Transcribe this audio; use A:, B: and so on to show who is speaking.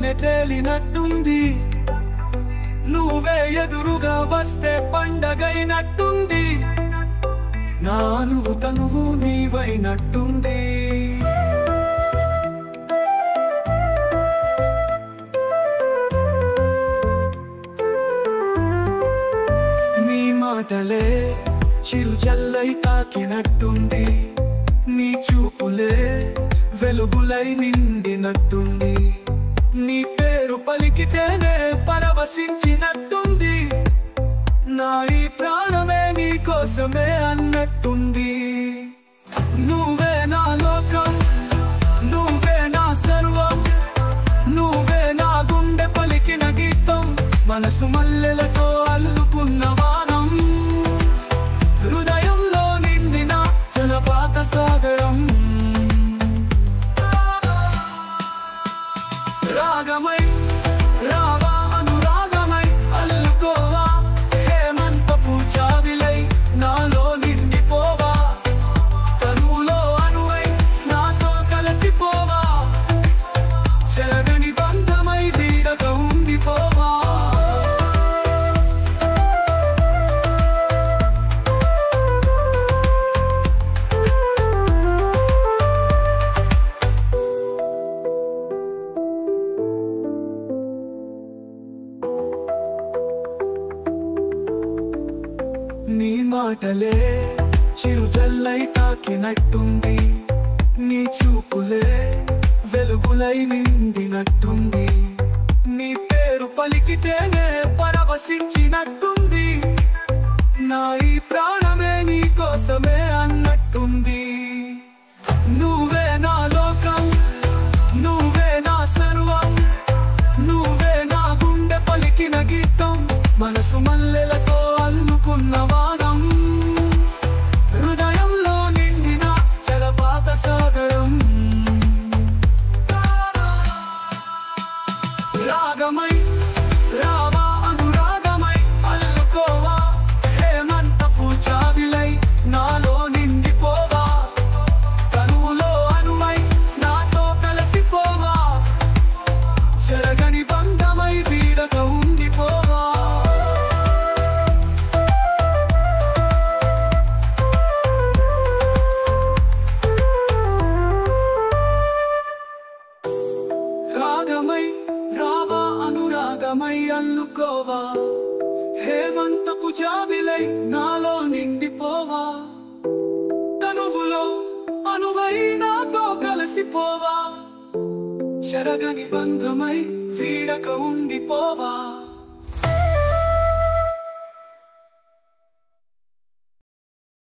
A: లోకమే తేలినట్టుంది, నువ్వే ఎదురుగా వస్తే పండగైనట్టుంది, నా నువ్వు తనువు నీవైనట్టుంది. నీ మాటలే చిరుజల్లై తాకినట్టుంది, నీ చూపులే వెలుగులై నిండినట్టుంది, నీ పేరు పలికితేనే పరవశించినట్టుంది, నా ఈ ప్రాణమే నీ కోసమే అన్నట్టుంది. నువ్వే నా లోకం, నువ్వే నా సర్వం, నువ్వే నా గుండె పలికిన గీతం, మనసు మల్లెలతో అల్లుకున్న వానం, హృదయంలో నిండిన జలపాత సాగరం. రాగమై రావా అనురాగమై అల్లుకోవా, హేమంతపు జాబిలై నాలో నిండిపోవా, తనువులో అనువై నాతో కలిసిపోవా, చెరగని బంధమై వీడక ఉండిపోవా. నీ మాటలే చిరుజల్లై తాకినట్టుంది, నీ చూపులే వెలుగులై నిండినట్టుంది, నీ పేరు పలికితేనే పరవశించినట్టుంది, నా ఈ ప్రాణమే నీ కోసమే అన్నట్టుంది. నువ్వే నా లోకం, నువ్వే నా సర్వం, నువ్వే నా గుండె పలికిన గీతం, మనసు మల్లెలతో అల్లుకున్న వానం, హృదయంలో నిండిన జలపాత సాగరం. రాగమై రావా అనురాగమై అల్లుకోవా, హేమంతపు జాబిలై నాలో నిండిపోవా, తనువులో అనువై నాతో కలిసిపోవా, చెరగని బంధమై వీడక ఉండిపోవా. రాగమై రావా అనురాగమై అల్లుకోవా, హేమంతపు జాబిలై నాలో నిండిపోవా, తనువులో అనువై నాతో కలిసిపోవా, చెరగని బంధమై వీడక ఉండిపోవా.